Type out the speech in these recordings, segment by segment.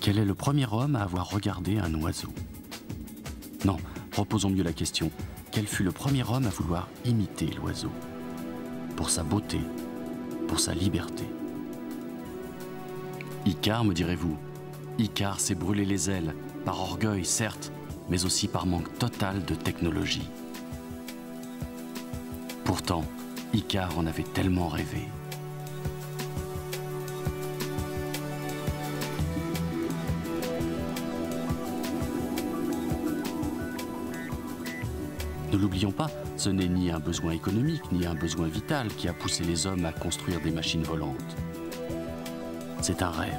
Quel est le premier homme à avoir regardé un oiseau? Non, reposons mieux la question. Quel fut le premier homme à vouloir imiter l'oiseau? Pour sa beauté, pour sa liberté. Icare, me direz-vous. Icare s'est brûlé les ailes, par orgueil certes, mais aussi par manque total de technologie. Pourtant, Icare en avait tellement rêvé. Ne l'oublions pas, ce n'est ni un besoin économique, ni un besoin vital qui a poussé les hommes à construire des machines volantes. C'est un rêve.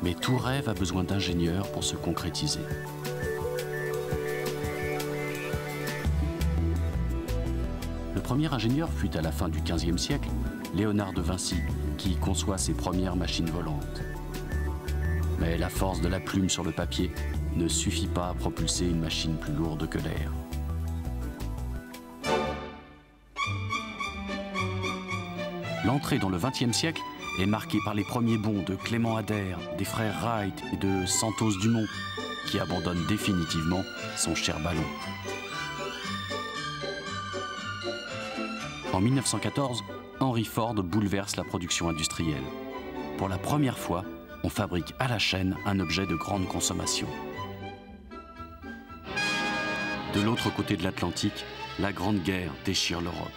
Mais tout rêve a besoin d'ingénieurs pour se concrétiser. Le premier ingénieur fut à la fin du XVe siècle, Léonard de Vinci, qui conçoit ses premières machines volantes. Mais la force de la plume sur le papier ne suffit pas à propulser une machine plus lourde que l'air. L'entrée dans le XXe siècle est marquée par les premiers bonds de Clément Ader, des frères Wright et de Santos Dumont, qui abandonne définitivement son cher ballon. En 1914, Henry Ford bouleverse la production industrielle. Pour la première fois, on fabrique à la chaîne un objet de grande consommation. De l'autre côté de l'Atlantique, la Grande Guerre déchire l'Europe.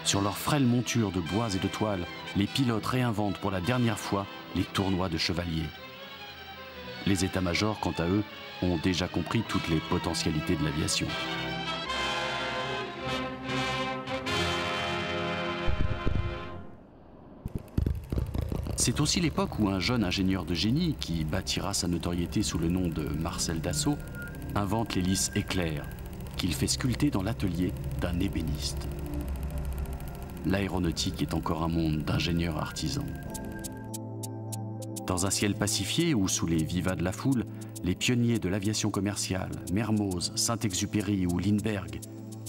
Sur leurs frêles montures de bois et de toile, les pilotes réinventent pour la dernière fois les tournois de chevaliers. Les états-majors, quant à eux, ont déjà compris toutes les potentialités de l'aviation. C'est aussi l'époque où un jeune ingénieur de génie, qui bâtira sa notoriété sous le nom de Marcel Dassault, invente l'hélice éclair, qu'il fait sculpter dans l'atelier d'un ébéniste. L'aéronautique est encore un monde d'ingénieurs artisans. Dans un ciel pacifié ou sous les vivas de la foule, les pionniers de l'aviation commerciale, Mermoz, Saint-Exupéry ou Lindbergh,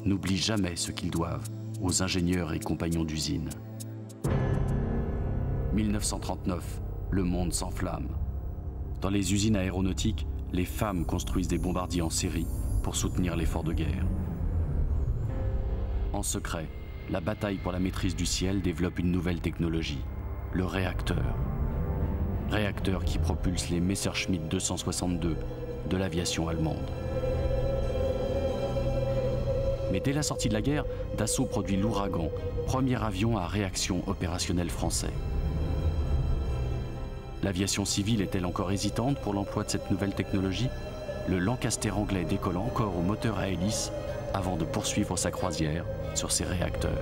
n'oublient jamais ce qu'ils doivent aux ingénieurs et compagnons d'usine. 1939, le monde s'enflamme. Dans les usines aéronautiques, les femmes construisent des bombardiers en série pour soutenir l'effort de guerre. En secret, la bataille pour la maîtrise du ciel développe une nouvelle technologie, le réacteur. Réacteur qui propulse les Messerschmitt 262 de l'aviation allemande. Mais dès la sortie de la guerre, Dassault produit l'Ouragan, premier avion à réaction opérationnelle français. L'aviation civile est-elle encore hésitante pour l'emploi de cette nouvelle technologie? Le Lancaster anglais décolle encore au moteur à hélice avant de poursuivre sa croisière sur ses réacteurs.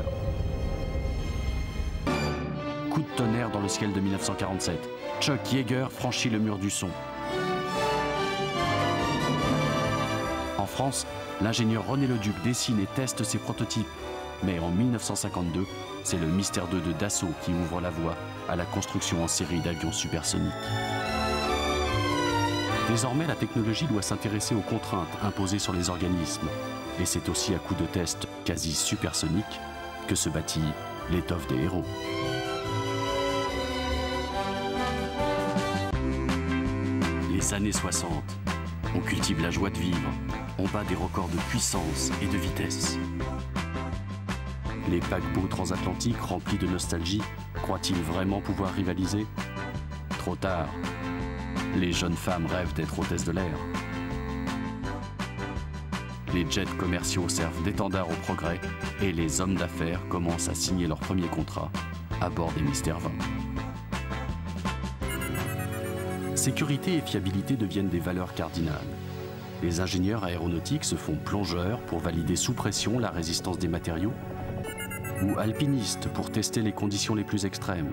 Coup de tonnerre dans le ciel de 1947. Chuck Yeager franchit le mur du son. En France, l'ingénieur René Leduc dessine et teste ses prototypes. Mais en 1952, c'est le Mystère 2 de Dassault qui ouvre la voie à la construction en série d'avions supersoniques. Désormais, la technologie doit s'intéresser aux contraintes imposées sur les organismes. Et c'est aussi à coups de tests quasi supersoniques que se bâtit l'étoffe des héros. Les années 60, on cultive la joie de vivre, on bat des records de puissance et de vitesse. Les paquebots transatlantiques remplis de nostalgie croient-ils vraiment pouvoir rivaliser? Trop tard. Les jeunes femmes rêvent d'être hôtesses de l'air. Les jets commerciaux servent d'étendard au progrès et les hommes d'affaires commencent à signer leurs premiers contrats à bord des Mystère 20. Sécurité et fiabilité deviennent des valeurs cardinales. Les ingénieurs aéronautiques se font plongeurs pour valider sous pression la résistance des matériaux ou alpinistes pour tester les conditions les plus extrêmes.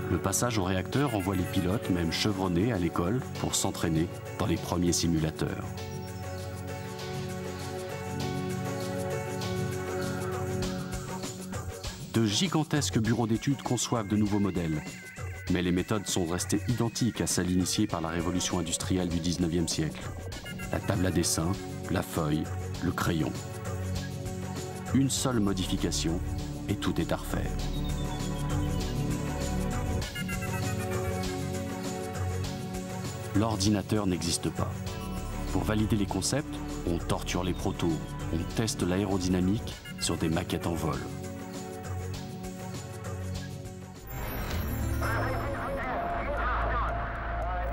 Le passage au réacteur envoie les pilotes, même chevronnés, à l'école pour s'entraîner dans les premiers simulateurs. De gigantesques bureaux d'études conçoivent de nouveaux modèles. Mais les méthodes sont restées identiques à celles initiées par la révolution industrielle du XIXe siècle. La table à dessin, la feuille, le crayon. une seule modification et tout est à refaire. L'ordinateur n'existe pas. Pour valider les concepts, on torture les protos, on teste l'aérodynamique sur des maquettes en vol.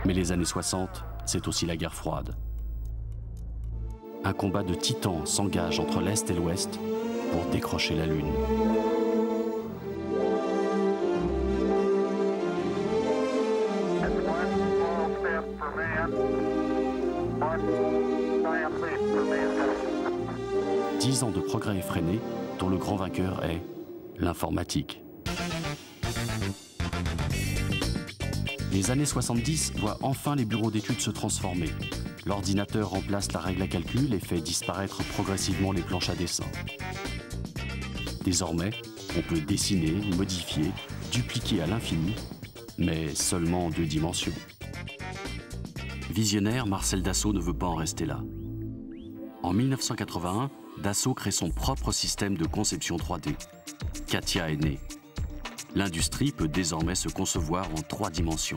Mais les années 60, c'est aussi la guerre froide. Un combat de titans s'engage entre l'Est et l'Ouest pour décrocher la Lune. Dix ans de progrès effrénés dont le grand vainqueur est l'informatique. Les années 70 voient enfin les bureaux d'études se transformer. L'ordinateur remplace la règle à calcul et fait disparaître progressivement les planches à dessin. Désormais, on peut dessiner, modifier, dupliquer à l'infini, mais seulement en 2 dimensions. Visionnaire, Marcel Dassault ne veut pas en rester là. En 1981, Dassault crée son propre système de conception 3D. CATIA est né. L'industrie peut désormais se concevoir en 3 dimensions.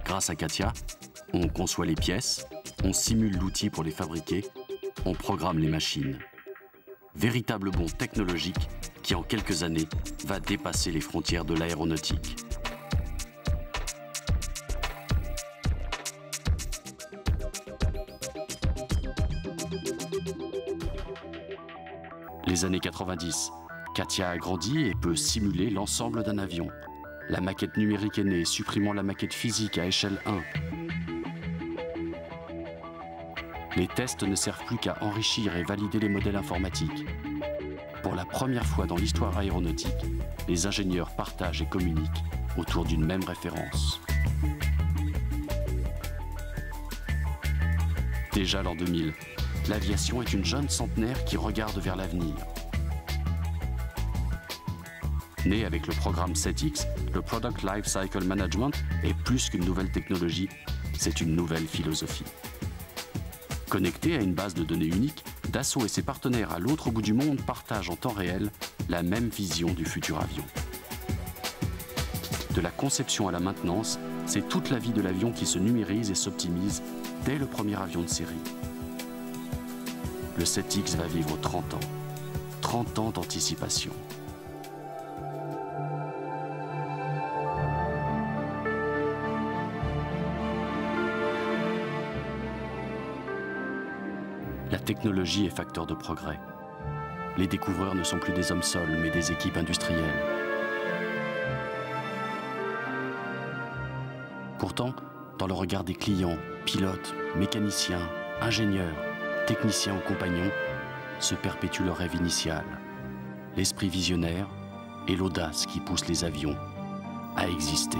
Grâce à CATIA, on conçoit les pièces, on simule l'outil pour les fabriquer, on programme les machines. Véritable bond technologique qui, en quelques années, va dépasser les frontières de l'aéronautique. Les années 90. CATIA a grandi et peut simuler l'ensemble d'un avion. La maquette numérique est née, supprimant la maquette physique à échelle 1. Les tests ne servent plus qu'à enrichir et valider les modèles informatiques. Pour la première fois dans l'histoire aéronautique, les ingénieurs partagent et communiquent autour d'une même référence. Déjà l'an 2000, l'aviation est une jeune centenaire qui regarde vers l'avenir. Né avec le programme 7X, le Product Life Cycle Management est plus qu'une nouvelle technologie, c'est une nouvelle philosophie. Connecté à une base de données unique, Dassault et ses partenaires à l'autre bout du monde partagent en temps réel la même vision du futur avion. De la conception à la maintenance, c'est toute la vie de l'avion qui se numérise et s'optimise dès le premier avion de série. Le 7X va vivre 30 ans. 30 ans d'anticipation. La technologie est facteur de progrès. Les découvreurs ne sont plus des hommes seuls, mais des équipes industrielles. Pourtant, dans le regard des clients, pilotes, mécaniciens, ingénieurs, techniciens ou compagnons, se perpétue le rêve initial, l'esprit visionnaire et l'audace qui pousse les avions à exister.